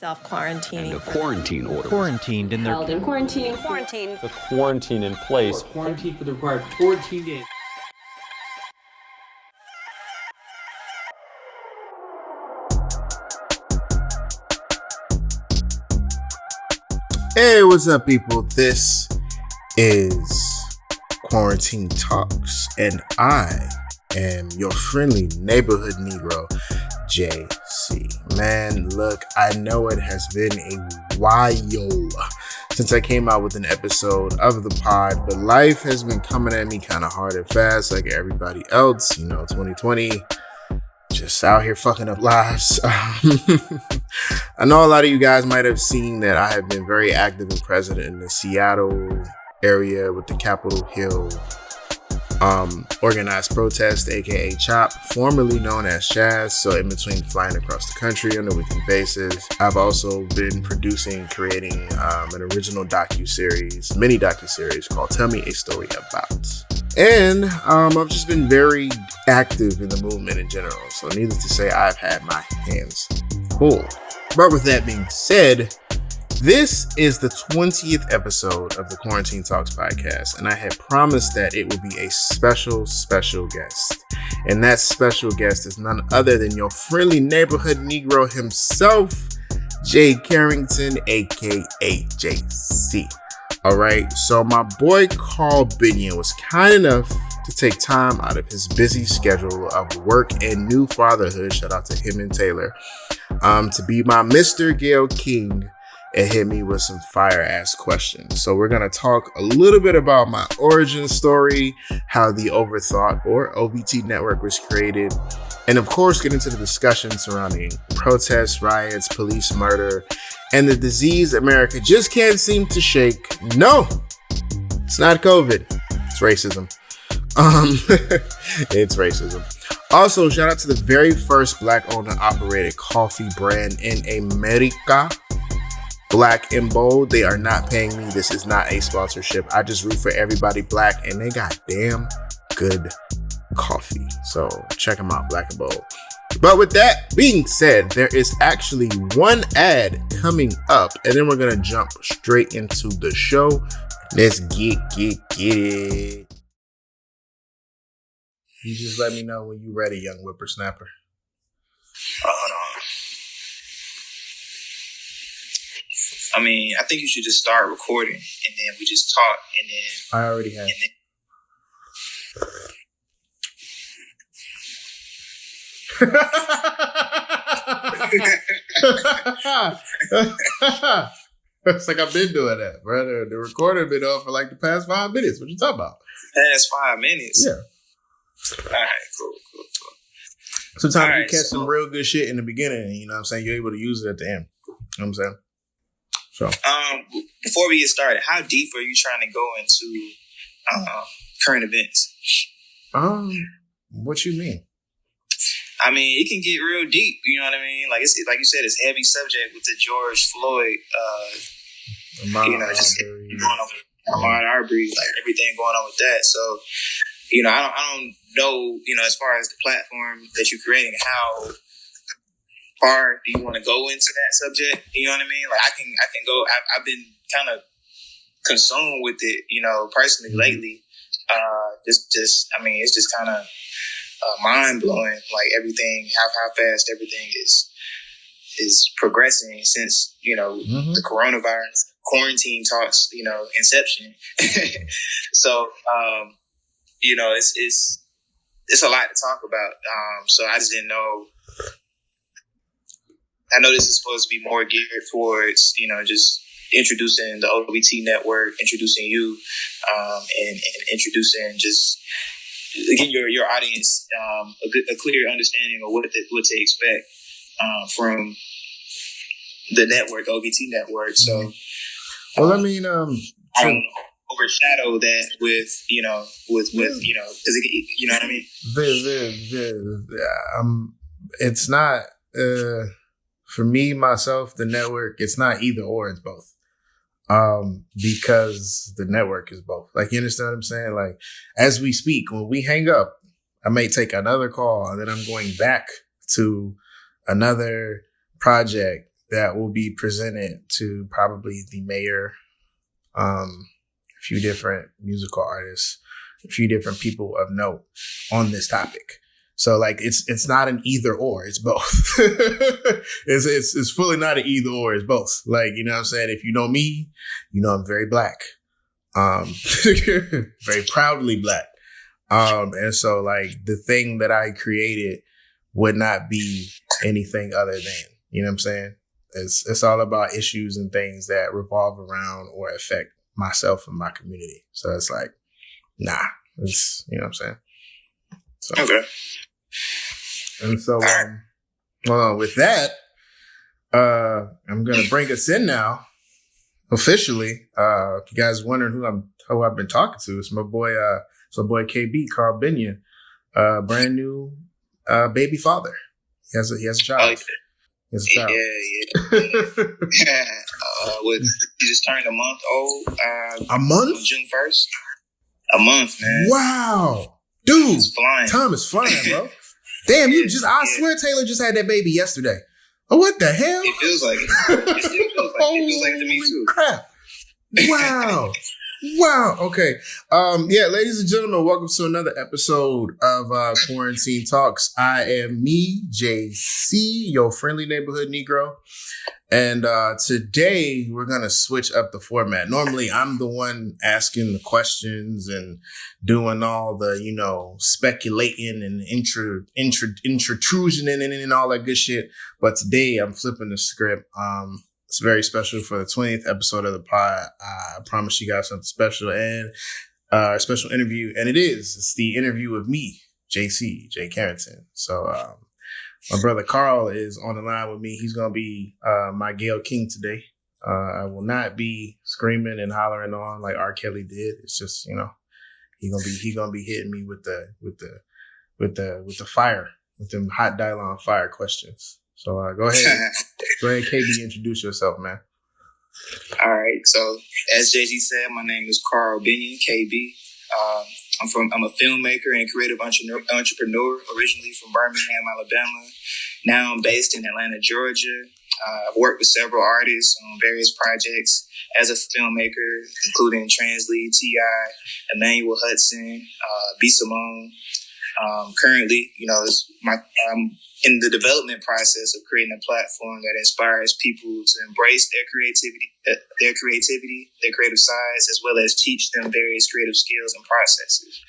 Self-quarantining. And a quarantine order. Quarantined in their... Held in quarantine. Quarantine. The quarantine in place. Quarantine for the required 14 days. Hey, what's up, people? This is Quarantine Talks, and I am your friendly neighborhood Negro, JC. Man, look, I know it has been a while since I came out with an episode of the pod, but life has been coming at me kind of hard and fast like everybody else. 2020 just out here fucking up lives. I know a lot of you guys might have seen that I have been very active and present in the Seattle area with the Capitol Hill organized protest, aka CHOP, formerly known as Chaz. So in between flying across the country on a weekly basis, I've also been producing, creating an original mini docuseries called Tell Me a Story About. And I've just been very active in the movement in general. So needless to say, I've had my hands full. But with that being said, this is the 20th episode of the Quarantine Talks podcast, and I had promised that it would be a special guest. And that special guest is none other than your friendly neighborhood Negro himself, Carrington, aka JC. All right, so my boy Carl Binion was kind enough to take time out of his busy schedule of work and new fatherhood, shout out to him and Taylor, to be my Mr. Gail King and hit me with some fire ass questions. So we're going to talk a little bit about my origin story, how the Overthought or OVT network was created, and of course get into the discussion surrounding protests, riots, police murder, and the disease America just can't seem to shake. No, it's not COVID. It's racism. It's racism. Also, shout out to the very first Black owned and operated coffee brand in America, Black and Bold. They are not paying me. This is not a sponsorship. I just root for everybody Black, and they got damn good coffee. So check them out, Black and Bold. But with that being said, there is actually one ad coming up, and then we're going to jump straight into the show. Let's get it. You just let me know when you're ready, young whippersnapper. Hold on. I think you should just start recording, and then we just talk, and then... I already have. It's like I've been doing that, brother. The recorder been on for like the past 5 minutes. What you talking about? Past 5 minutes? Yeah. All right, cool. Sometimes you catch some real good shit in the beginning, you know what I'm saying? You're able to use it at the end. You know what I'm saying? So, before we get started, how deep are you trying to go into current events? What you mean? It can get real deep. You know what I mean? Like like you said, it's a heavy subject with the George Floyd. Ahmaud Arbery, like everything going on with that. So, I don't know. As far as the platform that you're creating, how far do you want to go into that subject? You know what I mean? Like I can go. I've been kind of consumed with it, personally lately. It's just kind of mind blowing. Like everything, how fast everything is progressing since the coronavirus quarantine talks, inception. So it's a lot to talk about. So I just didn't know. I know this is supposed to be more geared towards, just introducing the OVT network, introducing you, and introducing just getting your audience a clear understanding of what to expect from the network, OVT network. So, well, I don't overshadow that with because you know what I mean. It's not for me myself. The network, it's not either or. It's both. Because the network is both. Like, you understand what I'm saying? Like, as we speak, when we hang up, I may take another call, and then I'm going back to another project that will be presented to probably the mayor, a few different musical artists, a few different people of note on this topic. So like it's not an either or, it's both. it's fully not an either or, it's both. Like, you know what I'm saying? If you know me, you know I'm very black. Very proudly black. And so like the thing that I created would not be anything other than, you know what I'm saying? It's all about issues and things that revolve around or affect myself and my community. So it's like, nah, it's, you know what I'm saying? So, Okay. And so, with that, I'm going to bring us in now, officially. If you guys wondering who I've been talking to, it's my boy KB, Carl Binion, brand new baby father. He has a child. Oh, yeah. He has a child. Yeah. He just turned a month old. A month? On June 1st. A month, man. Wow. Dude, It's flying. time is flying, bro. Damn, I swear Taylor just had that baby yesterday. Oh, what the hell? It feels like it. It still feels like it. It feels like it to me too. Crap. Wow. Wow. Okay. Yeah, ladies and gentlemen, welcome to another episode of Quarantine Talks. I am me, JC, your friendly neighborhood Negro. And today we're going to switch up the format. Normally, I'm the one asking the questions and doing all the, speculating and intrusion and all that good shit. But today I'm flipping the script. It's very special for the 20th episode of the pod. I promise you guys something special and a special interview. And it's the interview with me, J. Carrington. So, my brother Carl is on the line with me. He's going to be my Gayle King today. I will not be screaming and hollering on like R. Kelly did. It's just, he gonna be hitting me with the fire, with them hot dial fire questions. So go ahead, KB, introduce yourself, man. All right. So as JG said, my name is Carl Binion, KB. I'm a filmmaker and creative entrepreneur, originally from Birmingham, Alabama. Now I'm based in Atlanta, Georgia. I've worked with several artists on various projects as a filmmaker, including Translead, T.I., Emmanuel Hudson, B. Simone. Currently, I'm in the development process of creating a platform that inspires people to embrace their creativity, their creative sides, as well as teach them various creative skills and processes.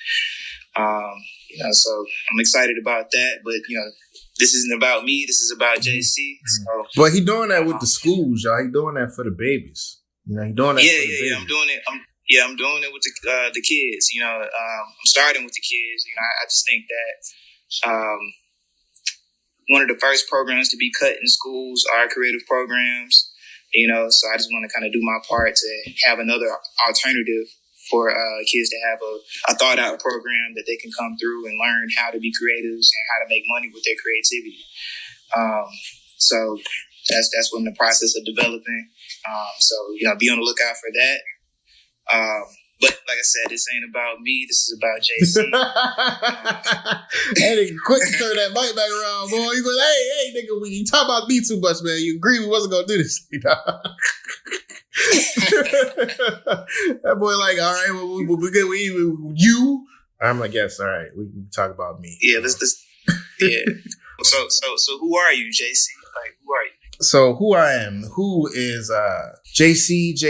So I'm excited about that, but this isn't about me. This is about JC. So, but he doing that with the schools, y'all. He doing that for the babies. He doing that. Yeah. I'm doing it. I'm doing it with the kids. I'm starting with the kids. I just think that one of the first programs to be cut in schools are creative programs. So I just want to kind of do my part to have another alternative for kids to have a thought out program that they can come through and learn how to be creatives and how to make money with their creativity. So that's what I'm in the process of developing. So be on the lookout for that. But like I said, this ain't about me. This is about JC. Hey, nigga, quick to turn that mic back around, boy. He's like, hey, nigga, you talk about me too much, man. You agree we wasn't gonna do this. That boy like, all right, well, we good with you. I'm like, yes, all right. We can talk about me. Yeah, yeah. So who are you, JC? Like, who are you? So who I am, who is J.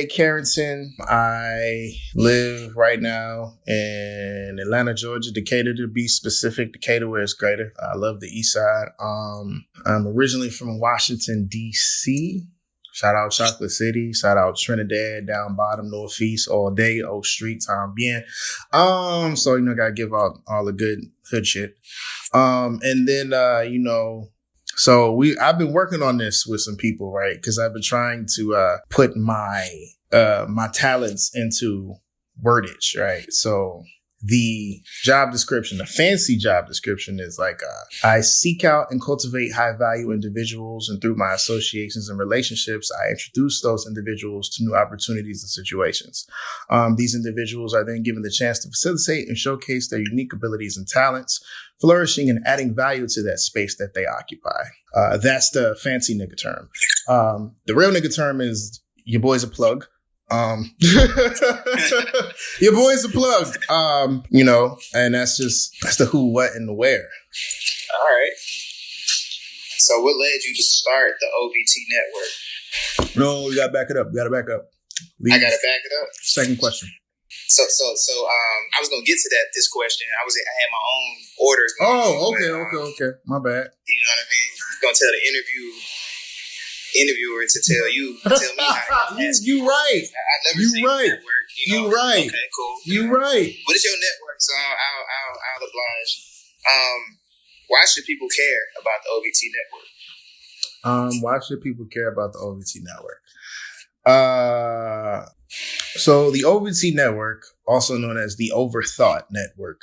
Carrington. I live right now in Atlanta, Georgia, Decatur to be specific, Decatur where it's greater. I love the East Side. I'm originally from Washington, D.C. Shout out Chocolate City. Shout out Trinidad, down bottom, Northeast, all day, Oak Street, time bien. So, gotta give out all the good hood shit. And then, so I've been working on this with some people, right? Because I've been trying to put my talents into wordage, right? So The job description, the fancy job description is like, I seek out and cultivate high value individuals, and through my associations and relationships, I introduce those individuals to new opportunities and situations. These individuals are then given the chance to facilitate and showcase their unique abilities and talents, flourishing and adding value to that space that they occupy. That's the fancy nigga term. The real nigga term is your boy's a plug. Your boy's a plug. And that's the who, what, and the where. All right. So what led you to start the OVT network? No, we gotta back it up. I gotta back it up. Second question. So I was gonna get to this question. I had my own order. Oh, okay. My bad. You know what I mean? I'm gonna tell the interviewer to tell me how to ask. You right. I've never seen a network. You right. Okay, cool. You right. But it's your network, so I'll oblige. Why should people care about the OVT network? Why should people care about the OVT network? So the OVT network, also known as the Overthought network,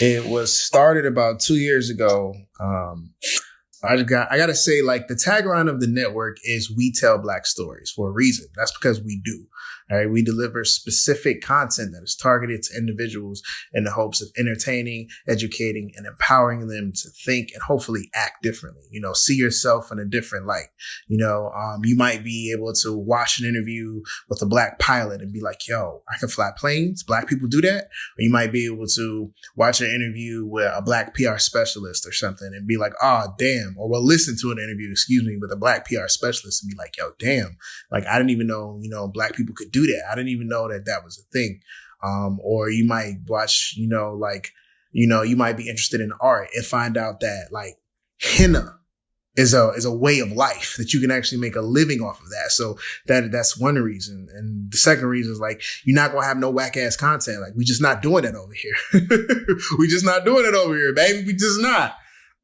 it was started about 2 years ago. I gotta say, like, the tagline of the network is "We tell Black stories" for a reason. That's because we do. All right, we deliver specific content that is targeted to individuals in the hopes of entertaining, educating, and empowering them to think and hopefully act differently. See yourself in a different light. You might be able to watch an interview with a Black pilot and be like, "Yo, I can fly planes. Black people do that." Or you might be able to watch an interview with a Black PR specialist or something and be like, "Oh, damn." Or we'll listen to an interview, with a Black PR specialist and be like, "Yo, damn. Like, I didn't even know, Black people could do that. I didn't even know that was a thing." Or you might watch, you might be interested in art and find out that, like, henna is a way of life, that you can actually make a living off of that. So that's one reason. And the second reason is, like, you're not gonna have no whack ass content. Like, we just not doing that over here. We just not doing it over here, baby. We just not.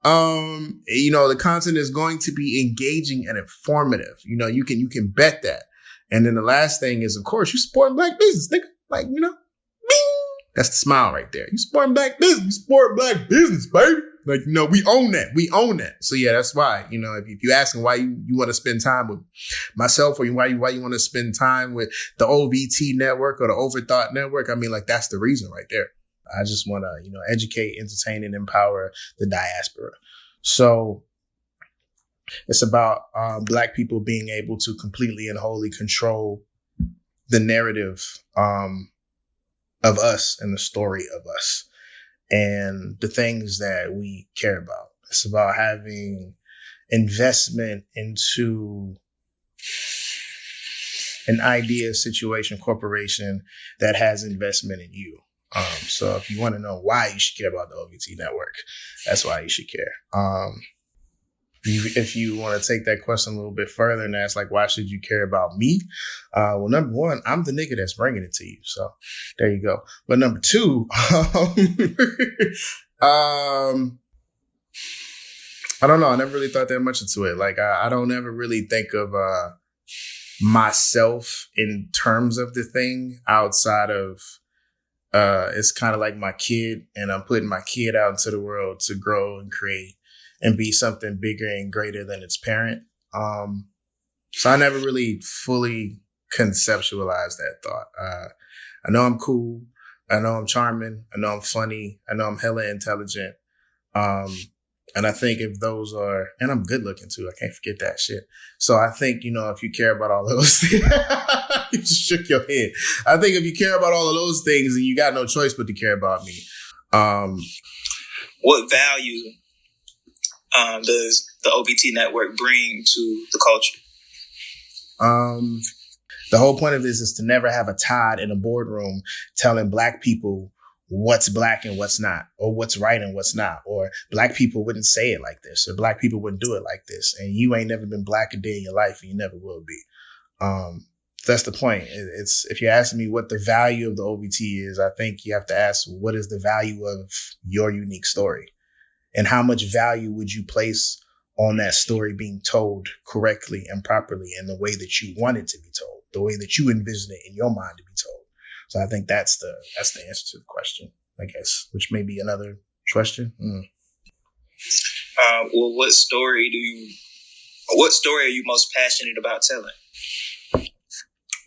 The content is going to be engaging and informative. You can bet that. And then the last thing is, of course, you supporting Black business, nigga. Like, bing. That's the smile right there. You supporting Black business. You support Black business, baby. Like, we own that. We own that. So yeah, that's why, if you asking why you want to spend time with myself, or why you want to spend time with the OVT network or the Overthought network, I mean, like, that's the reason right there. I just want to, educate, entertain, and empower the diaspora. So it's about Black people being able to completely and wholly control the narrative of us and the story of us and the things that we care about. It's about having investment into an idea, situation, corporation that has investment in you. So if you want to know why you should care about the OVT network, that's why you should care. If you want to take that question a little bit further and ask, like, why should you care about me? Well, number one, I'm the nigga that's bringing it to you. So there you go. But number two, I don't know. I never really thought that much into it. Like, I don't ever really think of myself in terms of the thing outside of it's kind of like my kid, and I'm putting my kid out into the world to grow and create and be something bigger and greater than its parent. So I never really fully conceptualized that thought. I know I'm cool. I know I'm charming. I know I'm funny. I know I'm hella intelligent. And I think if those are, and I'm good looking too. I can't forget that shit. So I think, if you care about all those things, you just shook your head. I think if you care about all of those things, then you got no choice but to care about me. What value does the OVT network bring to the culture? The whole point of this is to never have a Todd in a boardroom telling Black people what's Black and what's not, or what's right and what's not, or Black people wouldn't say it like this, or Black people wouldn't do it like this. And you ain't never been Black a day in your life, and you never will be. That's the point. It's, if you're asking me what the value of the OVT is, I think you have to ask, what is the value of your unique story? And how much value would you place on that story being told correctly and properly in the way that you want it to be told, the way that you envision it in your mind to be told? So I think that's the answer to the question, I guess, which may be another question. Well, what story are you most passionate about telling?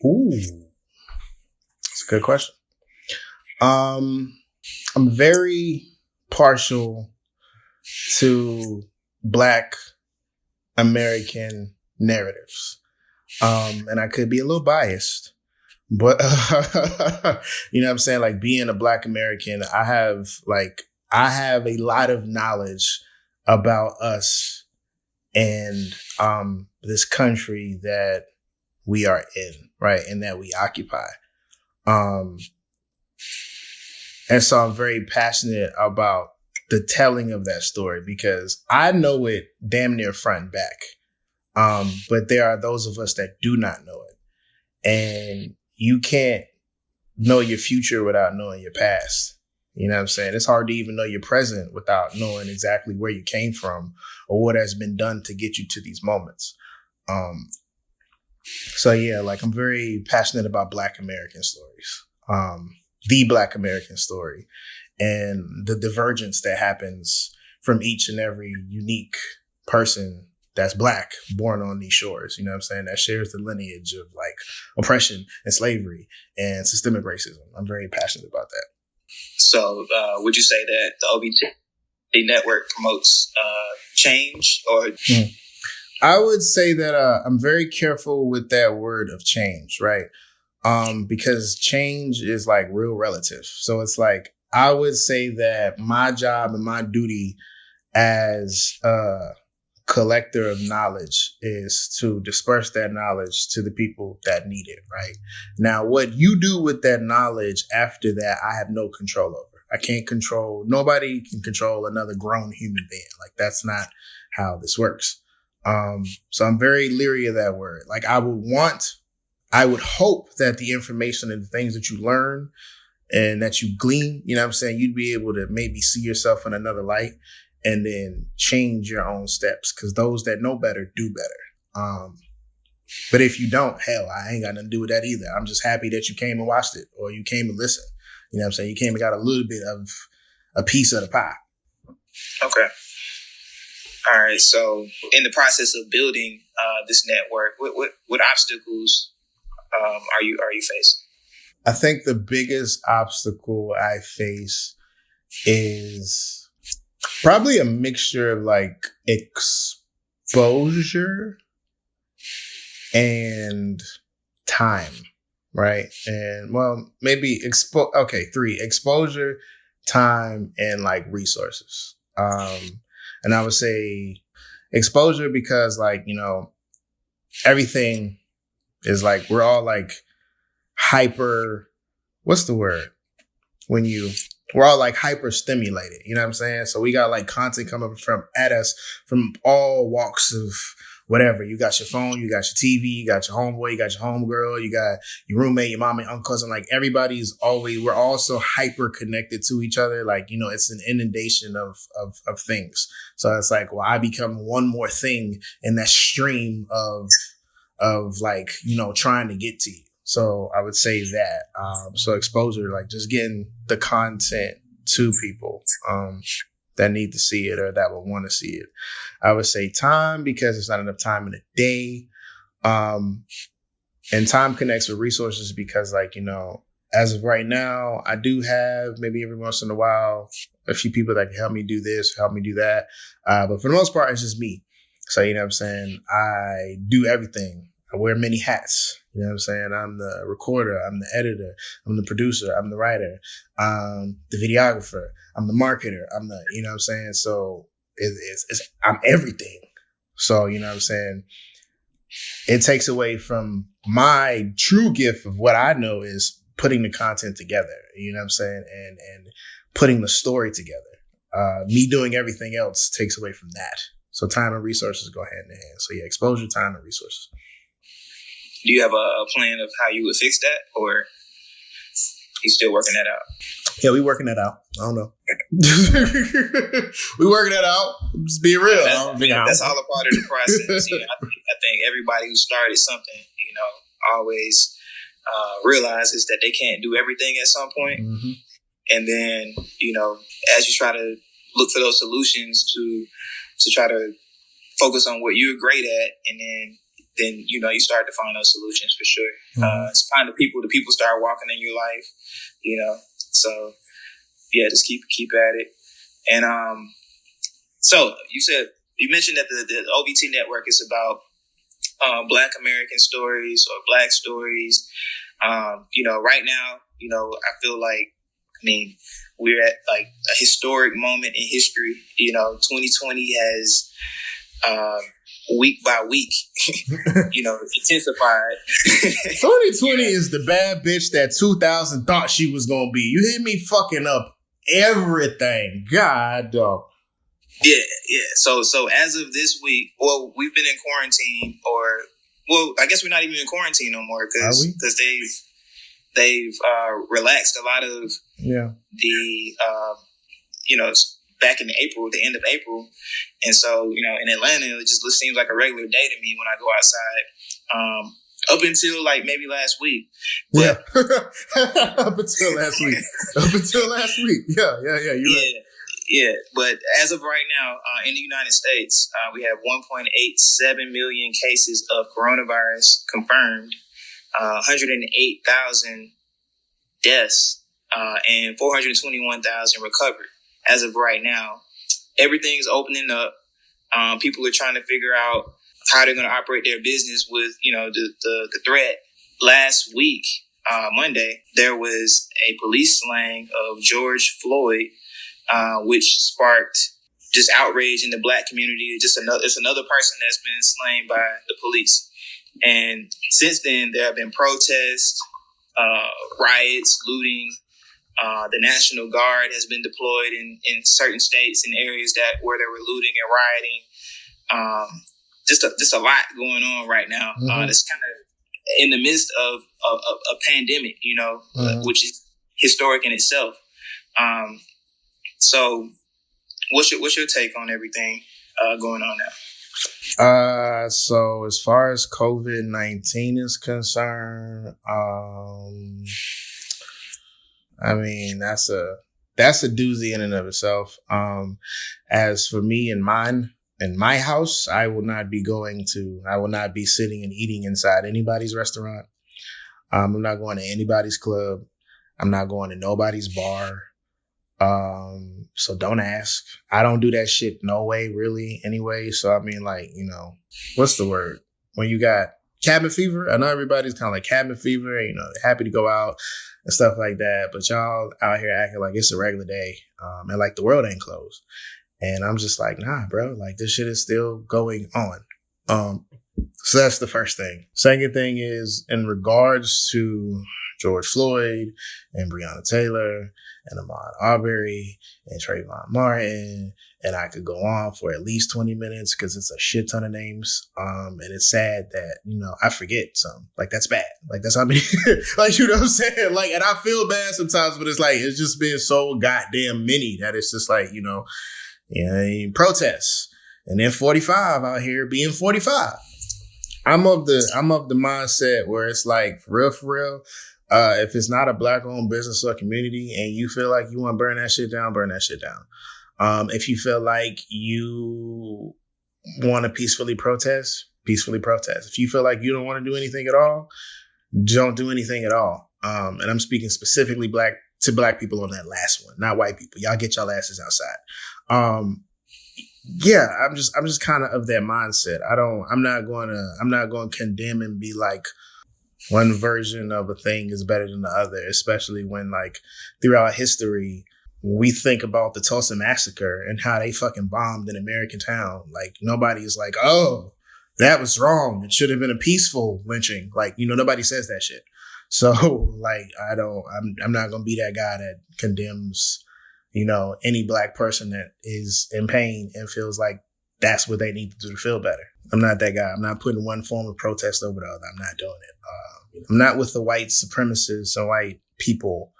Ooh, that's a good question. I'm very partial to Black American narratives. And I could be a little biased, but you know what I'm saying? Like, being a Black American, I have a lot of knowledge about us and this country that we are in, right? And that we occupy. And so I'm very passionate about the telling of that story because I know it damn near front and back. But there are those of us that do not know it. And you can't know your future without knowing your past. You know what I'm saying? It's hard to even know your present without knowing exactly where you came from or what has been done to get you to these moments. So yeah, like, I'm very passionate about Black American stories. The Black American story and the divergence that happens from each and every unique person that's Black born on these shores. You know what I'm saying? That shares the lineage of like oppression and slavery and systemic racism. I'm very passionate about that. So would you say that the OVT network promotes change or? I would say that I'm very careful with that word of change, right? Because change is like real relative. So it's like, I would say that my job and my duty as a collector of knowledge is to disperse that knowledge to the people that need it, right? Now, what you do with that knowledge after that, I have no control over. Nobody can control another grown human being. Like, that's not how this works. So I'm very leery of that word. Like, I would hope that the information and the things that you learn and that you glean, you know what I'm saying, you'd be able to maybe see yourself in another light and then change your own steps, because those that know better do better. But if you don't, hell, I ain't got nothing to do with that either. I'm just happy that you came and watched it, or you came and listened. You know what I'm saying? You came and got a little bit of a piece of the pie. Okay. All right. So in the process of building this network, what obstacles are you facing? I think the biggest obstacle I face is probably a mixture of like exposure and time, right? And well, maybe three: exposure, time, and like resources. And I would say exposure because, like, you know, everything is like, we're all like hyper, what's the word? We're all like hyper stimulated, you know what I'm saying? So we got like content coming at us from all walks of whatever. You got your phone, you got your TV, you got your homeboy, you got your homegirl, you got your roommate, your mom and uncle, cousin. Like, we're all so hyper connected to each other. Like, you know, it's an inundation of things. So it's like, well, I become one more thing in that stream of like, you know, trying to get to you. So I would say that. So exposure, like just getting the content to people that need to see it or that would want to see it. I would say time, because there's not enough time in a day. And time connects with resources because, like, you know, as of right now, I do have maybe every once in a while a few people that can help me do this, help me do that. But for the most part, it's just me. So, you know what I'm saying? I do everything. I wear many hats. You know what I'm saying? I'm the recorder. I'm the editor. I'm the producer. I'm the writer. The videographer. I'm the marketer. you know what I'm saying? So I'm everything. So, you know what I'm saying? It takes away from my true gift of what I know is putting the content together. You know what I'm saying? And putting the story together. Me doing everything else takes away from that. So time and resources go hand in hand. So yeah, exposure, time, and resources. Do you have a plan of how you would fix that, or you still working that out? Yeah, we working that out. I don't know. We working that out. I'm just being real. That's all a part of the process. You know, I think everybody who started something, you know, always realize is that they can't do everything at some point. Mm-hmm. And then, as you try to look for those solutions to try to focus on what you're great at, and then you start to find those solutions for sure. Mm-hmm. Find the people start walking in your life, so yeah, just keep at it. And so you mentioned that the OVT network is about Black American stories or Black stories. Right now, I feel like, we're at like a historic moment in history. 2020 has week by week, intensified. 2020 is the bad bitch that 2000 thought she was gonna be. You hear me fucking up everything. God, dog. Yeah. So as of this week, well, we've been in quarantine, I guess we're not even in quarantine no more because they've relaxed a lot of the back in April, the end of April, and so in Atlanta it just seems like a regular day to me when I go outside. Up until like maybe last week. But, Up until last week. Yeah. You're right. Yeah, but as of right now, in the United States, we have 1.87 million cases of coronavirus confirmed, 108,000 deaths, and 421,000 recovered. As of right now, everything's opening up. People are trying to figure out how they're going to operate their business with, the threat. Last week, Monday, there was a police slaying of George Floyd, which sparked just outrage in the Black community. It's another person that's been slain by the police. And since then, there have been protests, riots, looting. The National Guard has been deployed in certain states and areas where they were looting and rioting. Just a lot going on right now. Mm-hmm. That's kind of in the midst of a pandemic, which is historic in itself. So what's your take on everything going on now? So as far as COVID-19 is concerned, that's a doozy in and of itself. As for me and mine, in my house, I will not be sitting and eating inside anybody's restaurant. I'm not going to anybody's club. I'm not going to nobody's bar. So don't ask. I don't do that shit no way, really, anyway. So, what's the word? When you got cabin fever, I know everybody's kind of like cabin fever, happy to go out and stuff like that. But y'all out here acting like it's a regular day, and like the world ain't closed. And I'm just like, nah, bro, like this shit is still going on. So that's the first thing. Second thing is in regards to George Floyd and Breonna Taylor and Ahmaud Arbery and Trayvon Martin, and I could go on for at least 20 minutes because it's a shit ton of names. And it's sad that, I forget some. Like, that's bad. Like, that's how many, like, you know what I'm saying? Like, and I feel bad sometimes, but it's like, it's just been so goddamn many that it's just like, protests. And then 45 out here being 45. I'm of the mindset where it's like, for real, if it's not a Black-owned business or community and you feel like you want to burn that shit down, burn that shit down. If you feel like you want to peacefully protest. If you feel like you don't want to do anything at all, don't do anything at all. And I'm speaking specifically to Black people on that last one, not white people. Y'all get y'all asses outside. Yeah, I'm just kind of that mindset. I'm not going to condemn and be like one version of a thing is better than the other, especially when like throughout history, we think about the Tulsa massacre and how they fucking bombed an American town. Like nobody's like, oh, that was wrong. It should have been a peaceful lynching. Like, nobody says that shit. So like, I'm not going to be that guy that condemns, any Black person that is in pain and feels like that's what they need to do to feel better. I'm not that guy. I'm not putting one form of protest over the other. I'm not doing it. I'm not with the white supremacists and white people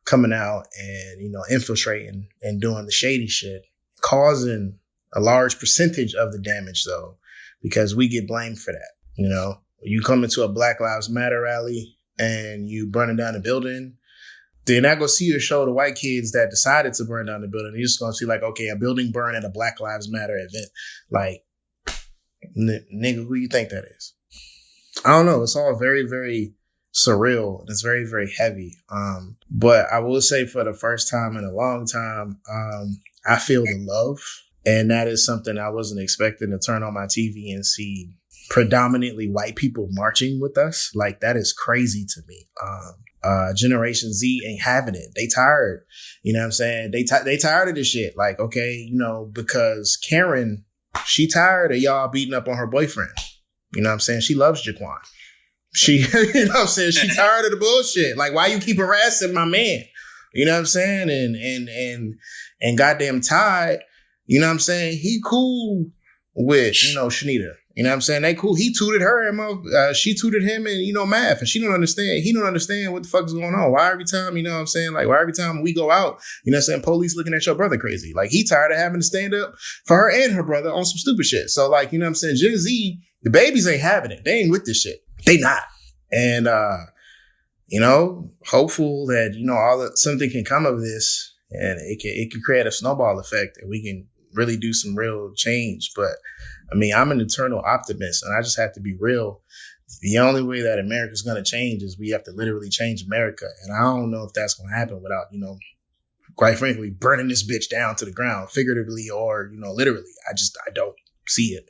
coming out and, infiltrating and doing the shady shit, causing a large percentage of the damage though, because we get blamed for that. You come into a Black Lives Matter rally and you burning down the building, they're not going to see or show the white kids that decided to burn down the building. They're just going to see like, okay, a building burned at a Black Lives Matter event. Like, nigga, who you think that is? I don't know. It's all very, very surreal. And it's very, very heavy. But I will say for the first time in a long time, I feel the love. And that is something I wasn't expecting to turn on my TV and see predominantly white people marching with us. Like, that is crazy to me. Generation Z ain't having it. They tired. You know what I'm saying? They tired of this shit. Like, okay, you know, because Karen, she tired of y'all beating up on her boyfriend. You know what I'm saying? She loves Jaquan. She, you know what I'm saying? She tired of the bullshit. Like, why you keep harassing my man? You know what I'm saying? And goddamn Ty, you know what I'm saying? He cool with, you know, Shanita. You know what I'm saying? They cool. He tutored her and she tutored him in, you know, math. And she don't understand. He don't understand what the fuck is going on. Why every time, you know what I'm saying? Like, why every time we go out, you know what I'm saying? Police looking at your brother crazy. Like, he tired of having to stand up for her and her brother on some stupid shit. So, like, you know what I'm saying? Gen Z, the babies ain't having it. They ain't with this shit. They not. And, you know, hopeful that, you know, something can come of this and it can create a snowball effect and we can really do some real change. But I mean, I'm an eternal optimist and I just have to be real. The only way that America's going to change is we have to literally change America. And I don't know if that's going to happen without, you know, quite frankly, burning this bitch down to the ground, figuratively or, you know, literally. I don't see it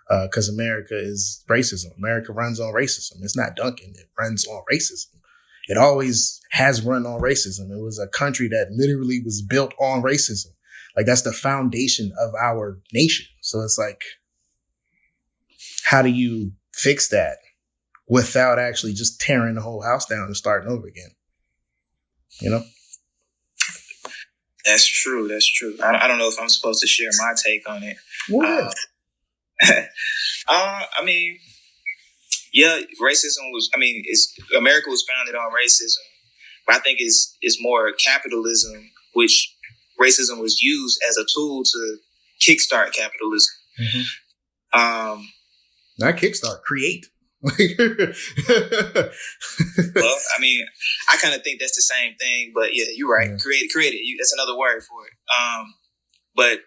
because America is racism. America runs on racism. It's not Duncan. It runs on racism. It always has run on racism. It was a country that literally was built on racism. Like, that's the foundation of our nation. So it's like, how do you fix that without actually just tearing the whole house down and starting over again? You know? That's true. That's true. I don't know if I'm supposed to share my take on it. What? I mean, yeah, racism was, America was founded on racism, but I think it's more capitalism, which racism was used as a tool to kickstart capitalism. Mm-hmm. Not kickstart, create. Well, I mean, I kind of think that's the same thing, but yeah, you're right. Yeah. Create it. That's another word for it. But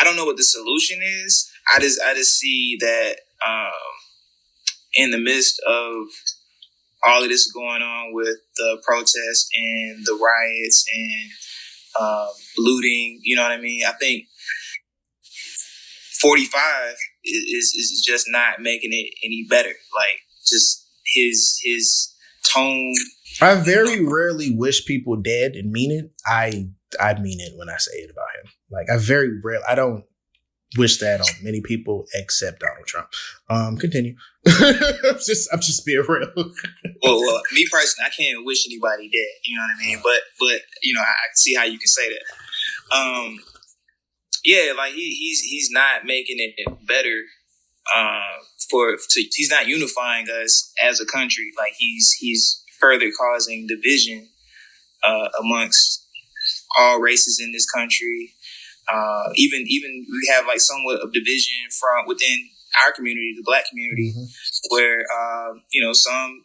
I don't know what the solution is. I just see that in the midst of all of this going on with the protests and the riots and looting, you know what I mean? I think 45 is just not making it any better. Like, just his tone. I very rarely wish people dead and mean it. I mean it when I say it about him. Like, I don't wish that on many people except Donald Trump. Continue. I'm just being real. well, me personally, I can't wish anybody dead. You know what I mean? But you know, I see how you can say that. Yeah, like he's not making it better. He's not unifying us as a country. Like, he's further causing division amongst all races in this country. Even we have like somewhat of division from within our community, the Black community, mm-hmm. where you know, some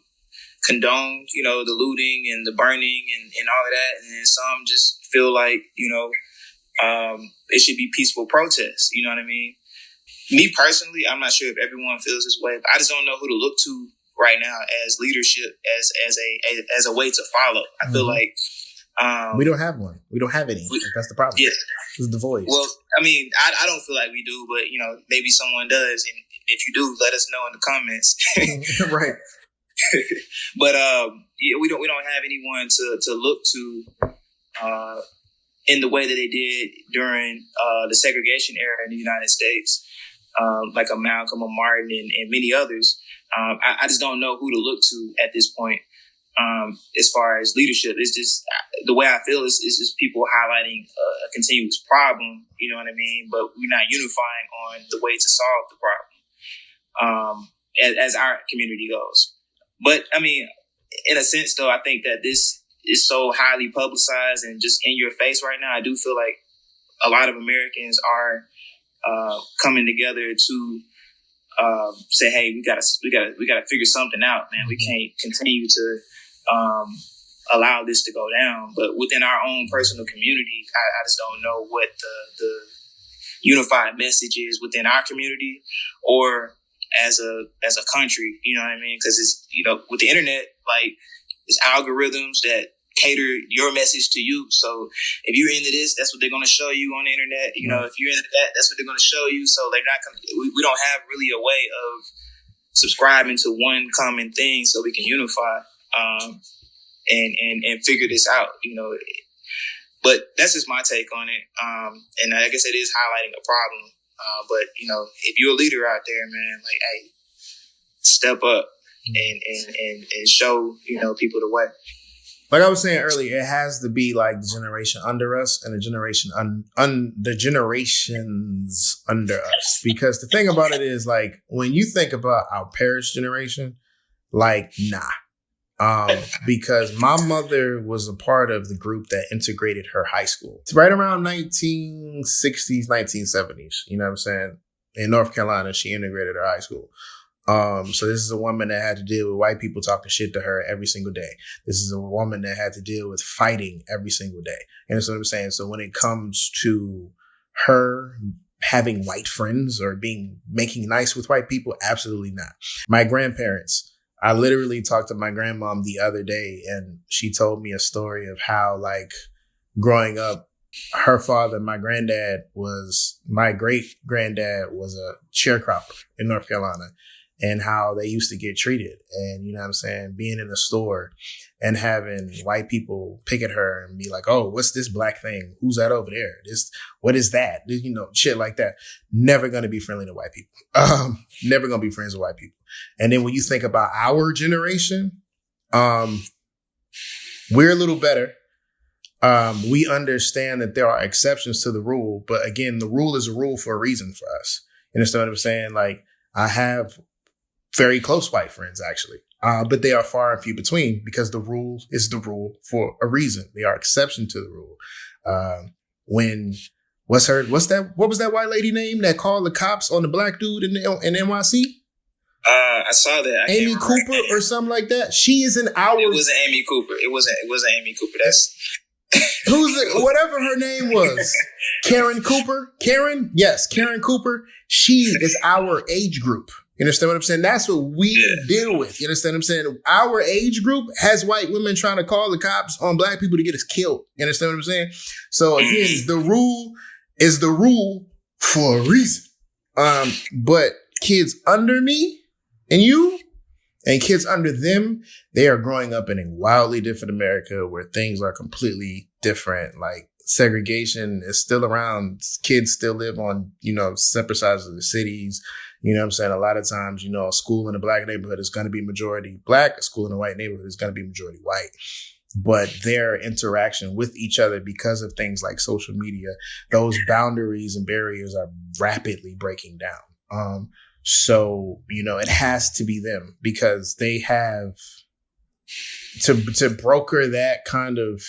condone, you know, the looting and the burning and all of that, and then some just feel like, you know, it should be peaceful protests. You know what I mean? Me personally, I'm not sure if everyone feels this way, but I just don't know who to look to right now as leadership, as a way to follow. I feel like we don't have one. We don't have any. That's the problem. Yeah, this is the voice. Well, I mean, I don't feel like we do, but you know, maybe someone does, and if you do, let us know in the comments. Right. But yeah, we don't have anyone to look to in the way that they did during the segregation era in the United States, like a Malcolm, a Martin, and many others. I just don't know who to look to at this point. As far as leadership, it's just the way I feel is just people highlighting a continuous problem, you know what I mean? But we're not unifying on the way to solve the problem as our community goes. But I mean, in a sense, though, I think that this is so highly publicized and just in your face right now. I do feel like a lot of Americans are coming together to say, hey, we gotta figure something out, man. We can't continue to allow this to go down. But within our own personal community, I just don't know what the unified message is within our community or as a country. You know what I mean? Because it's, with the internet, like, it's algorithms that cater your message to you. So if you're into this, that's what they're going to show you on the internet. If you're into that, that's what they're going to show you. So they're not going. We don't have really a way of subscribing to one common thing so we can unify and figure this out. But that's just my take on it. And I guess it is highlighting a problem. But if you're a leader out there, man, like, hey, step up and show people the way. Like I was saying earlier, it has to be like the generation under us and the generation the generations under us. Because the thing about it is, like, when you think about our parents' generation, like, nah. Because my mother was a part of the group that integrated her high school. It's right around 1960s, 1970s. You know what I'm saying? In North Carolina, she integrated her high school. So this is a woman that had to deal with white people talking shit to her every single day. This is a woman that had to deal with fighting every single day. You know what I'm saying? So when it comes to her having white friends or making nice with white people, absolutely not. My grandparents, I literally talked to my grandmom the other day, and she told me a story of how, like, growing up, her father, my great granddad was a sharecropper in North Carolina, and how they used to get treated. And, you know what I'm saying, being in the store and having white people pick at her and be like, oh, what's this black thing? Who's that over there? What is that? Shit like that. Never going to be friendly to white people. Never going to be friends with white people. And then when you think about our generation, we're a little better. We understand that there are exceptions to the rule, but again, the rule is a rule for a reason for us. You understand what I'm saying? Like, I have very close white friends, actually, but they are far and few between because the rule is the rule for a reason. They are exception to the rule. What was that white lady name that called the cops on the black dude in NYC? I saw that. Amy Cooper or something like that. She is in our. It wasn't Amy Cooper. It wasn't Amy Cooper. That's whatever her name was. Karen Cooper. Karen? Yes, Karen Cooper. She is our age group. You understand what I'm saying? That's what we deal with. You understand what I'm saying? Our age group has white women trying to call the cops on black people to get us killed. You understand what I'm saying? So again, the rule is the rule for a reason. But kids under me and you and kids under them, they are growing up in a wildly different America where things are completely different. Like, segregation is still around. Kids still live on, separate sides of the cities. You know what I'm saying? A lot of times, a school in a black neighborhood is going to be majority black. A school in a white neighborhood is going to be majority white. But their interaction with each other, because of things like social media, those boundaries and barriers are rapidly breaking down. So, it has to be them because they have to broker that kind of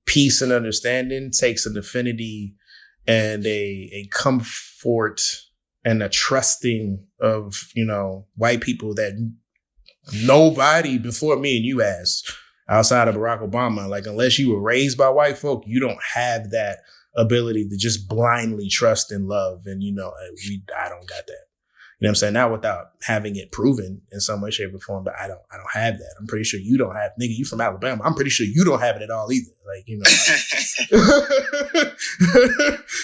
peace and understanding takes an affinity and a comfort and a trusting of, white people that nobody before me and you asked outside of Barack Obama. Like, unless you were raised by white folk, you don't have that ability to just blindly trust and love. And, I don't got that. You know what I'm saying? Not without having it proven in some way, shape, or form, but I don't have that. I'm pretty sure you don't have, nigga, you from Alabama. I'm pretty sure you don't have it at all either. Like,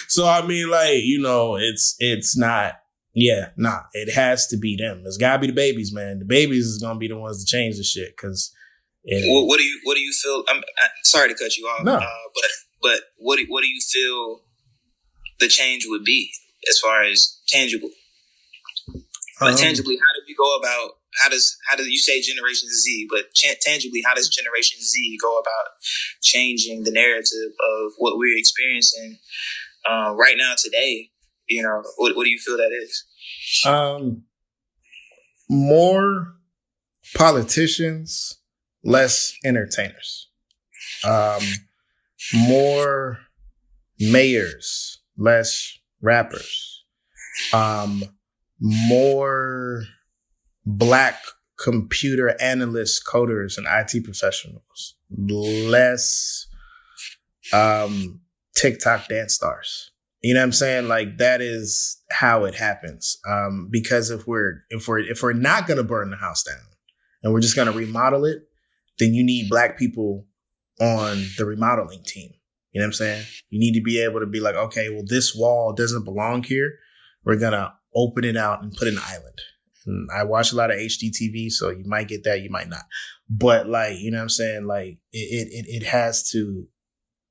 So, I mean, like, it's not, it has to be them. It's gotta be the babies, man. The babies is gonna be the ones to change the shit, because. What do you feel? I'm sorry to cut you off, no. But what do you feel the change would be as far as tangible? Tangibly, how do we go about? How does you say Generation Z? But tangibly, how does Generation Z go about changing the narrative of what we're experiencing right now today? What do you feel that is? More politicians, less entertainers. More mayors, less rappers. more Black computer analysts, coders, and IT professionals, less TikTok dance stars. You know what I'm saying? Like, that is how it happens. Because if we're not gonna burn the house down and we're just gonna remodel it, then you need Black people on the remodeling team. You know what I'm saying? You need to be able to be like, okay, well, this wall doesn't belong here. We're gonna open it out and put an island. And I watch a lot of HDTV, so you might get that, you might not. But like, you know what I'm saying? Like, it has to.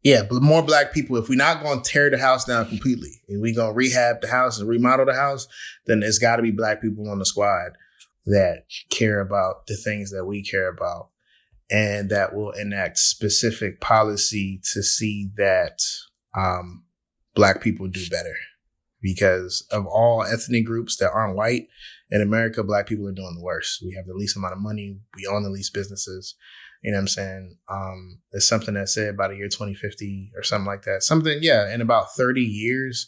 Yeah, but more Black people, if we're not going to tear the house down completely and we're going to rehab the house and remodel the house, then there's got to be Black people on the squad that care about the things that we care about and that will enact specific policy to see that Black people do better. Because of all ethnic groups that aren't white in America, Black people are doing the worst. We have the least amount of money. We own the least businesses. You know what I'm saying? There's something that said by the year 2050 or something like that. In about 30 years,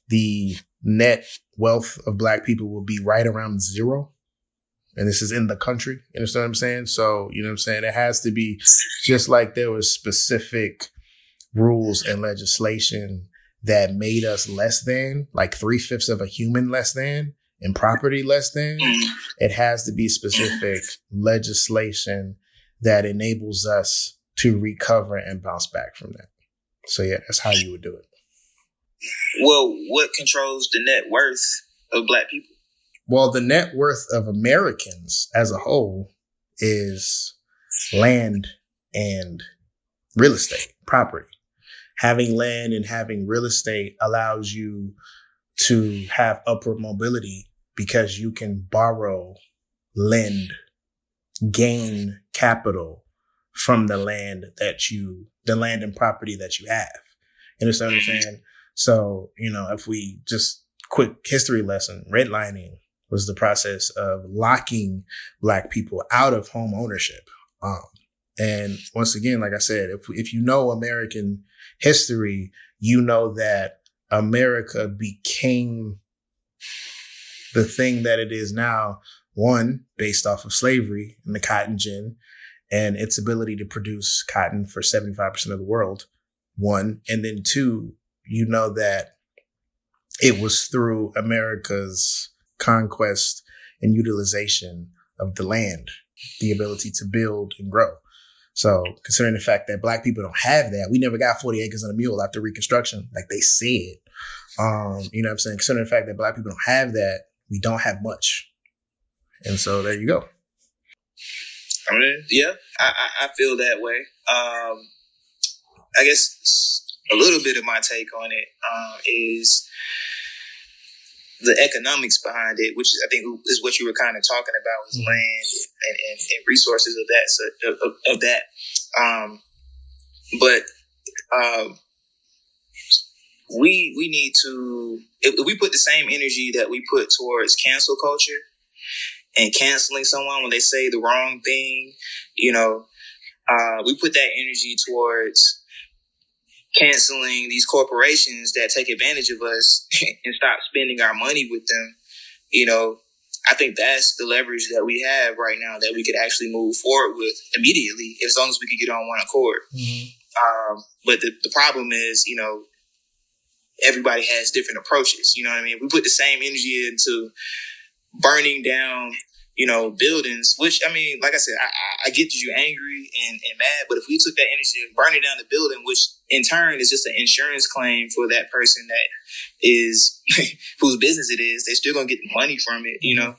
the net wealth of Black people will be right around zero. And this is in the country. You understand what I'm saying? So, you know what I'm saying? It has to be just like there was specific rules and legislation that made us less than, like 3/5 of a human less than, and property less than. It has to be specific legislation that enables us to recover and bounce back from that. So yeah, that's how you would do it. Well, what controls the net worth of Black people? Well, the net worth of Americans as a whole is land and real estate, property. Having land and having real estate allows you to have upward mobility because you can borrow, lend, gain capital from the land and property that you have. You understand what I'm saying? So, you know, if we just quick history lesson, redlining was the process of locking Black people out of home ownership. And once again, like I said, if you know American history, you know that America became the thing that it is now, one, based off of slavery and the cotton gin and its ability to produce cotton for 75% of the world, one. And then two, you know that it was through America's conquest and utilization of the land, the ability to build and grow. So considering the fact that Black people don't have that, we never got 40 acres and a mule after Reconstruction, like they said. You know what I'm saying? Considering the fact that Black people don't have that, we don't have much. And so there you go. I mean, yeah, I feel that way. I guess a little bit of my take on it is the economics behind it, which I think is what you were kind of talking about, was land and resources of that. But we need to, if we put the same energy that we put towards cancel culture and canceling someone when they say the wrong thing, you know, we put that energy towards canceling these corporations that take advantage of us and stop spending our money with them. You know, I think that's the leverage that we have right now that we could actually move forward with immediately, as long as we could get on one accord. But the problem is, you know, everybody has different approaches. You know what I mean? If we put the same energy into burning down, you know, buildings, which, I mean, like I said, I get that you're angry and mad, but if we took that energy and burning down the building, which in turn is just an insurance claim for that person that is, whose business it is, they're still going to get money from it, you know?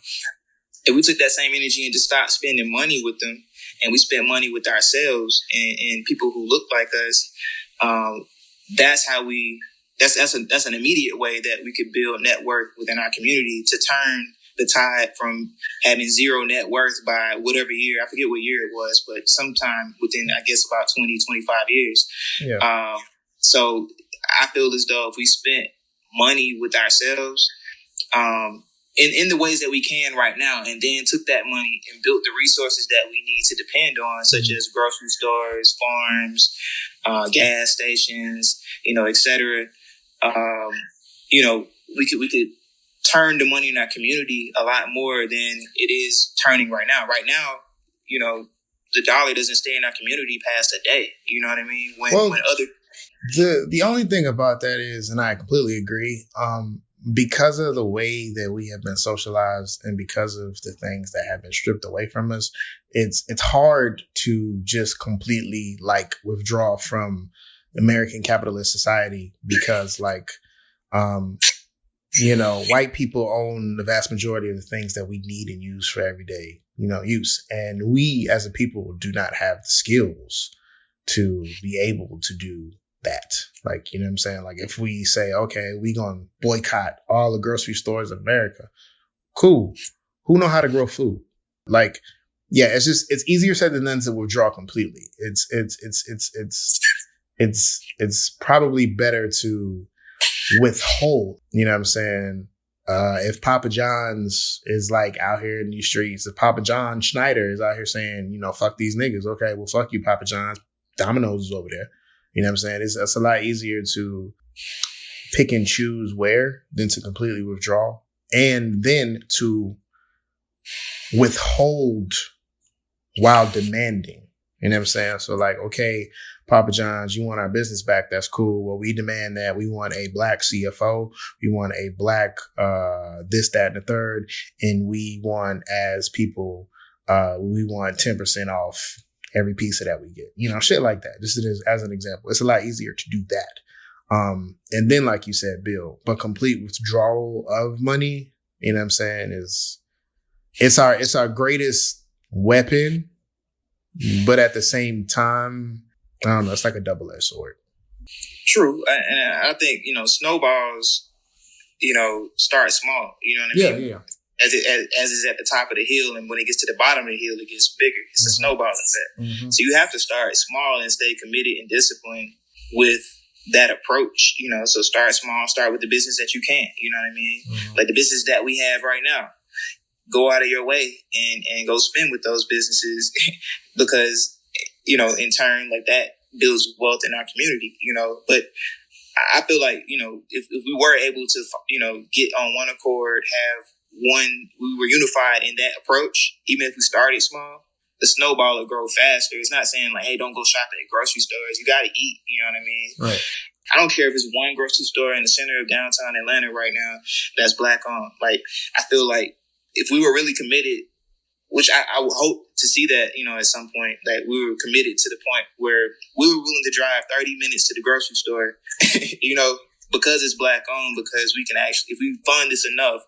If we took that same energy and just stopped spending money with them, and we spent money with ourselves and people who look like us, that's how that's an immediate way that we could build net worth within our community to turn the tide from having zero net worth by whatever year, I forget what year it was, but sometime within, I guess, about 20, 25 years. Yeah. So I feel as though if we spent money with ourselves in the ways that we can right now, and then took that money and built the resources that we need to depend on, such as grocery stores, farms, gas stations, you know, et cetera, you know, we could turn the money in our community a lot more than it is turning right now. Right now, you know, the dollar doesn't stay in our community past a day. You know what I mean? When other the only thing about that is, and I completely agree, because of the way that we have been socialized and because of the things that have been stripped away from us, it's hard to just completely like withdraw from American capitalist society because like, you know, white people own the vast majority of the things that we need and use for everyday, you know, use. And we as a people do not have the skills to be able to do that. Like, you know what I'm saying? Like if we say, okay, we gonna boycott all the grocery stores in America. Cool. Who know how to grow food? Like, yeah, it's easier said than done to withdraw completely. It's probably better to withhold, you know what I'm saying? If Papa John's is like out here in these streets, if Papa John Schneider is out here saying, you know, fuck these niggas. Okay, well, fuck you, Papa John's. Domino's is over there. You know what I'm saying? It's a lot easier to pick and choose where than to completely withdraw and then to withhold while demanding. You know what I'm saying? So like, okay, Papa John's, you want our business back. That's cool. Well, we demand that. We want a black CFO. We want a black this, that, and the third. And we want as people, we want 10% off every piece of that we get. You know, shit like that. Just as an example. It's a lot easier to do that. And then, like you said, Bill, but complete withdrawal of money, you know what I'm saying, it's our greatest weapon. But at the same time, I don't know, it's like a double-edged sword. True. And I think, you know, snowballs, you know, start small. You know what I mean? Yeah. As is at the top of the hill, and when it gets to the bottom of the hill, it gets bigger. It's a snowball effect. Mm-hmm. So you have to start small and stay committed and disciplined with that approach. You know, so start small, start with the business that you can. You know what I mean? Mm-hmm. Like the business that we have right now. Go out of your way and go spend with those businesses because, you know, in turn, like that builds wealth in our community, you know. But I feel like, you know, if we were able to, you know, get on one accord, we were unified in that approach, even if we started small, the snowball will grow faster. It's not saying like, hey, don't go shop at grocery stores. You got to eat, you know what I mean? Right. I don't care if it's one grocery store in the center of downtown Atlanta right now that's black owned. Like, I feel like, if we were really committed, which I would hope to see that, you know, at some point, that we were committed to the point where we were willing to drive 30 minutes to the grocery store, you know, because it's black owned, because we can actually, if we fund this enough,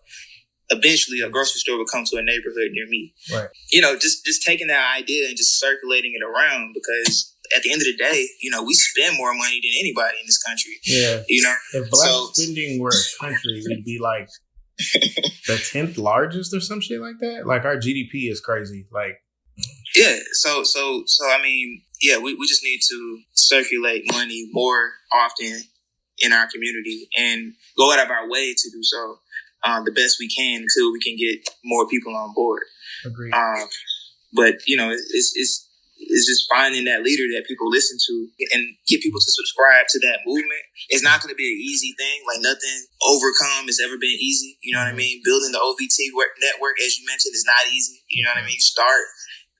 eventually a grocery store will come to a neighborhood near me. Right. You know, just taking that idea and just circulating it around, because at the end of the day, you know, we spend more money than anybody in this country. Yeah. You know, if black spending were a country, we'd be like the 10th largest or some shit like that. Like our GDP is crazy. Like, yeah. So I mean, yeah, we just need to circulate money more often in our community and go out of our way to do so the best we can until we can get more people on board. Agreed. But you know, it's just finding that leader that people listen to and get people to subscribe to that movement. It's not going to be an easy thing. Like nothing overcome has ever been easy. You know what I mean? Building the OVT network, as you mentioned, is not easy. You know what I mean? You start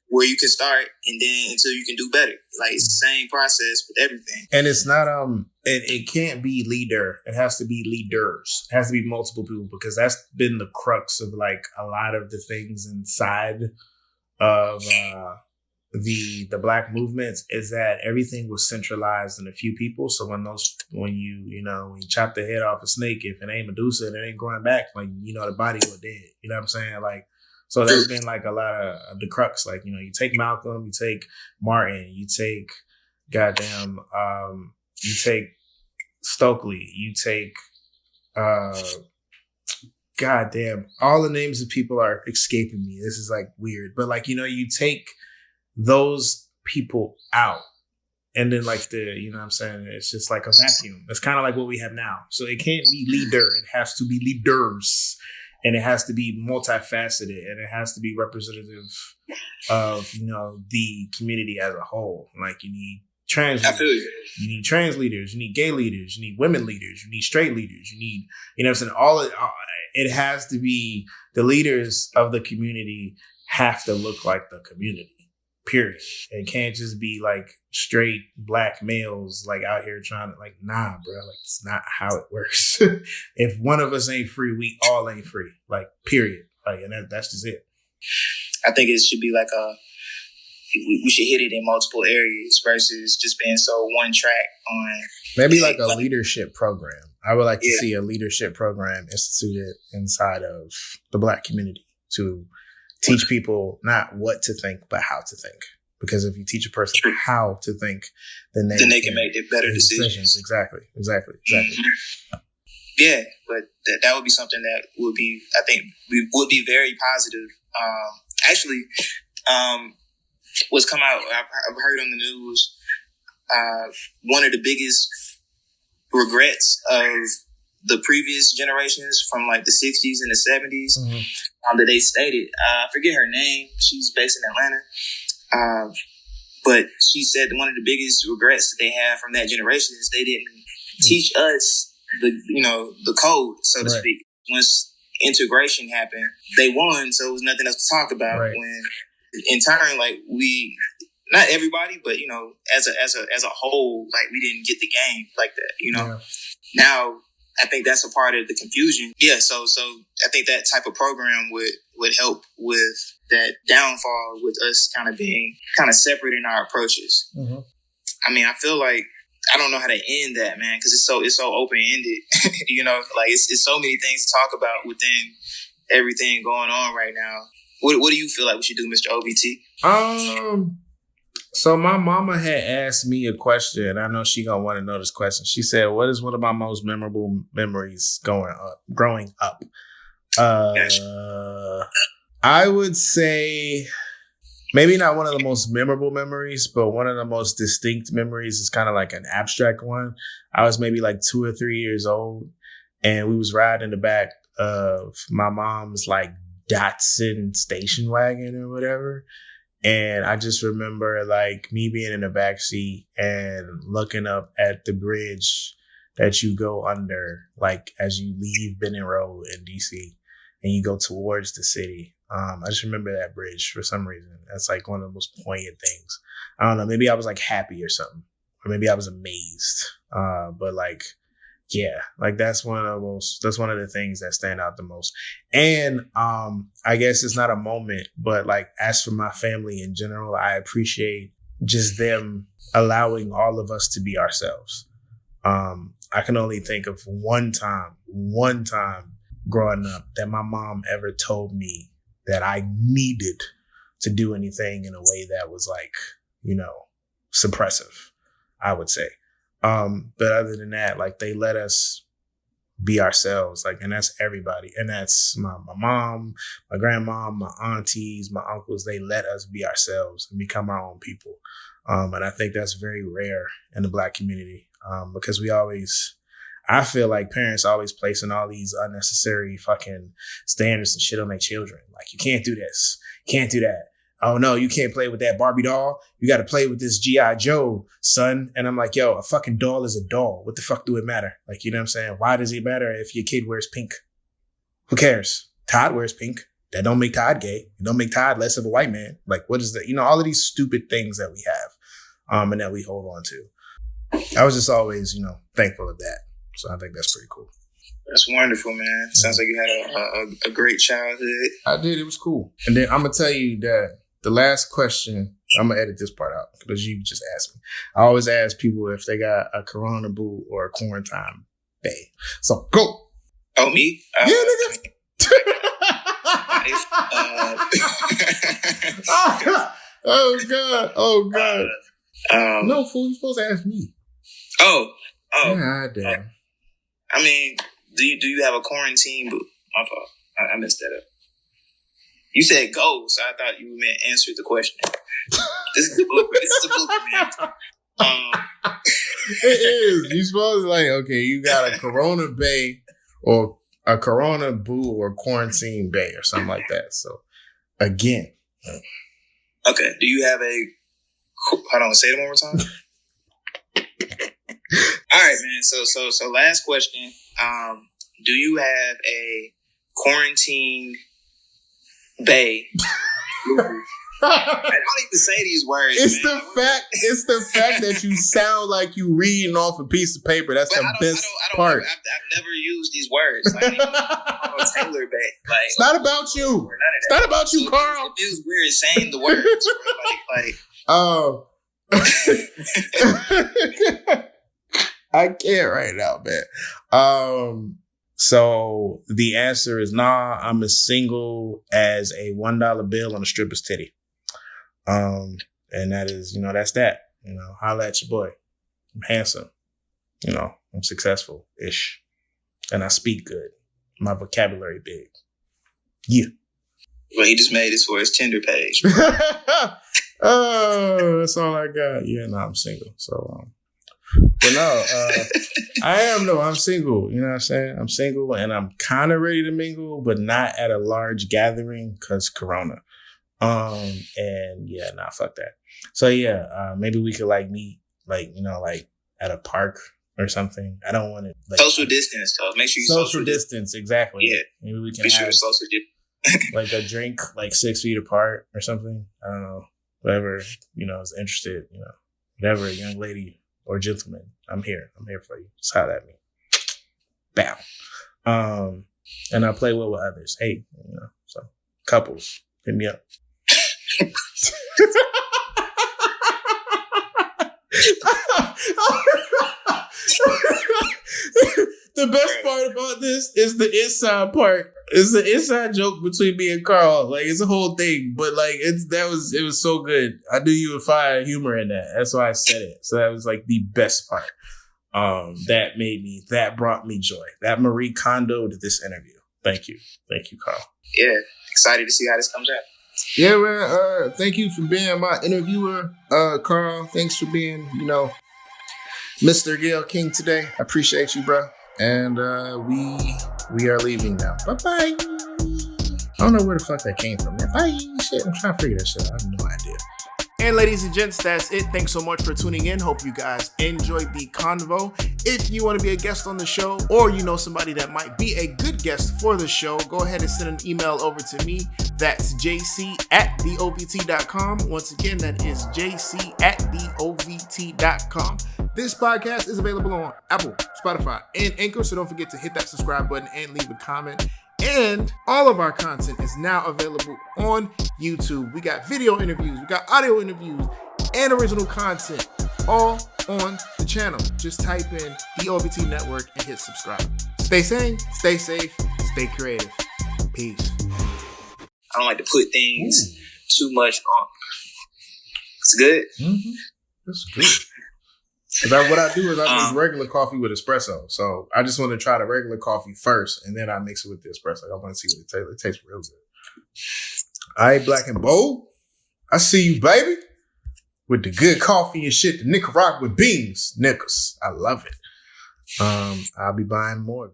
where you can start and then until you can do better. Like it's the same process with everything. And it's not, it can't be leader. It has to be leaders. It has to be multiple people, because that's been the crux of like a lot of the things inside of, the black movements, is that everything was centralized in a few people. So when you chop the head off a snake, if it ain't Medusa and it ain't growing back, like, you know, the body was dead. You know what I'm saying? Like, so there's been like a lot of the crux. Like, you know, you take Malcolm, you take Martin, you take you take Stokely, you take all the names of people are escaping me. This is like weird, but like, you know, you take those people out and then like you know what I'm saying, it's just like a vacuum. It's kind of like what we have now. So it can't be leader, it has to be leaders, and it has to be multifaceted, and it has to be representative of, you know, the community as a whole. Like you need trans I leaders. feel you. You need trans leaders. You need gay leaders. You need women leaders. You need straight leaders. You need, you know what I'm saying? It has to be the leaders of the community have to look like the community, period. It can't just be like straight black males like out here trying to like, nah, bro, like it's not how it works. If one of us ain't free, we all ain't free, like period. Like, and that's just it. I think it should be like we should hit it in multiple areas versus just being so one track on. Maybe like a leadership program. I would like to see a leadership program instituted inside of the Black community to teach people not what to think, but how to think. Because if you teach a person how to think, then they can make better decisions. Exactly. Mm-hmm. Yeah, but that would be something that would be, I think, would be very positive. Actually, what's come out, I've heard on the news, one of the biggest regrets of the previous generations from like the 60s and the 70s that they stated, I forget her name, she's based in Atlanta, but she said one of the biggest regrets that they have from that generation is they didn't teach us the code, so to speak. Once integration happened, they won, so it was nothing else to talk about. Right. When in turn, like we, not everybody, but as a whole, like we didn't get the game like that. Yeah. Now I think that's a part of the confusion. Yeah, so I think that type of program would help with that downfall, with us kind of being kind of separate in our approaches. Mm-hmm. I mean, I feel like I don't know how to end that, man, because it's so open ended. Like it's so many things to talk about within everything going on right now. What do you feel like we should do, Mr. OBT? So my mama had asked me a question. I know she gonna want to know this question. She said, "What is one of my most memorable memories growing up?" I would say maybe not one of the most memorable memories, but one of the most distinct memories is kind of like an abstract one. I was maybe like 2 or 3 years old, and we was riding in the back of my mom's like Datsun station wagon or whatever. And I just remember like me being in the backseat and looking up at the bridge that you go under, like as you leave Benning Road in DC and you go towards the city. I just remember that bridge for some reason. That's like one of the most poignant things. I don't know. Maybe I was like happy or something, or maybe I was amazed. But like, yeah, like that's one of the things that stand out the most. And I guess it's not a moment, but like as for my family in general, I appreciate just them allowing all of us to be ourselves. I can only think of one time growing up that my mom ever told me that I needed to do anything in a way that was like, suppressive, I would say. But other than that, like they let us be ourselves, like, and that's everybody. And that's my mom, my grandma, my aunties, my uncles. They let us be ourselves and become our own people. And I think that's very rare in the Black community, because I feel like parents always placing all these unnecessary fucking standards and shit on their children. Like, you can't do this, can't do that. Oh no, you can't play with that Barbie doll. You got to play with this G.I. Joe, son. And I'm like, yo, a fucking doll is a doll. What the fuck do it matter? Like, you know what I'm saying? Why does it matter if your kid wears pink? Who cares? Todd wears pink. That don't make Todd gay. It don't make Todd less of a white man. Like, what is that? All of these stupid things that we have, and that we hold on to. I was just always, thankful of that. So I think that's pretty cool. That's wonderful, man. Sounds like you had a great childhood. I did. It was cool. And then I'm going to tell you that the last question, I'm going to edit this part out because you just asked me. I always ask people if they got a Corona boo or a quarantine bay. So go. Oh, me? Yeah, nigga. Oh, God. No, fool. You're supposed to ask me. Oh. God damn. I mean, do you have a quarantine boo? My fault. I messed that up. You said go, so I thought you meant answer the question. This is a blooper, man. It is. You're supposed to like, okay, you got a Corona bay or a Corona boo or quarantine bay or something like that. So, again. Okay. Do you have hold on, say it one more time. All right, man. So last question. Do you have a quarantine bay? I don't even say these words. It's man. It's the fact that you sound like you reading off a piece of paper. That's the best part. I've never used these words. Like, Taylor Bay. Like, it's not about you. It's not about you, Carl. It feels weird saying the words. Oh. I can't right now, man. So the answer is nah. I'm as single as a $1 bill on a stripper's titty. And that is, that's that. Holla at your boy. I'm handsome. I'm successful-ish. And I speak good. My vocabulary big. Yeah. Well, he just made this for his Tinder page. Oh, that's all I got. Yeah, no, I'm single. So, but no, I'm single. You know what I'm saying? I'm single and I'm kind of ready to mingle, but not at a large gathering because Corona. And yeah, nah, fuck that. So yeah, maybe we could meet, at a park or something. I don't want to social distance, though. Make sure you social distance. Exactly. Yeah. Maybe we can make sure have social distance. a drink 6 feet apart or something. I don't know. Whoever, is interested, whatever, young lady or gentleman, I'm here. I'm here for you. Just holler at me. Bow. And I play well with others. Hey, so couples, hit me up. The best part about this is the inside part. It's the inside joke between me and Carl. It's a whole thing, but it was so good. I knew you would find humor in that. That's why I said it. So that was the best part. That brought me joy. That Marie Kondo'd this interview. Thank you, Carl. Yeah, excited to see how this comes out. Yeah, man. Thank you for being my interviewer, Carl. Thanks for being, Mr. Gail King today. I appreciate you, bro. And we are leaving now. Bye-bye. I don't know where the fuck that came from, man. Bye. Shit, I'm trying to figure that shit out. I have no idea. And ladies and gents, that's it. Thanks so much for tuning in. Hope you guys enjoyed the convo. If you want to be a guest on the show, or you know somebody that might be a good guest for the show, go ahead and send an email over to me. That's jc@theovt.com. Once again, that is jc@theovt.com. This podcast is available on Apple, Spotify, and Anchor, so don't forget to hit that subscribe button and leave a comment. And all of our content is now available on YouTube. We got video interviews, we got audio interviews, and original content all on the channel. Just type in the OVT Network and hit subscribe. Stay sane, stay safe, stay creative. Peace. I don't like to put things too much on. It's good. Mm-hmm. That's good. Because what I do is I make regular coffee with espresso. So I just want to try the regular coffee first, and then I mix it with the espresso. I want to see what it tastes. It tastes real good. All right, Black and Bold. I see you, baby. With the good coffee and shit, the Nicaragua beans. Nickels. I love it. I'll be buying more.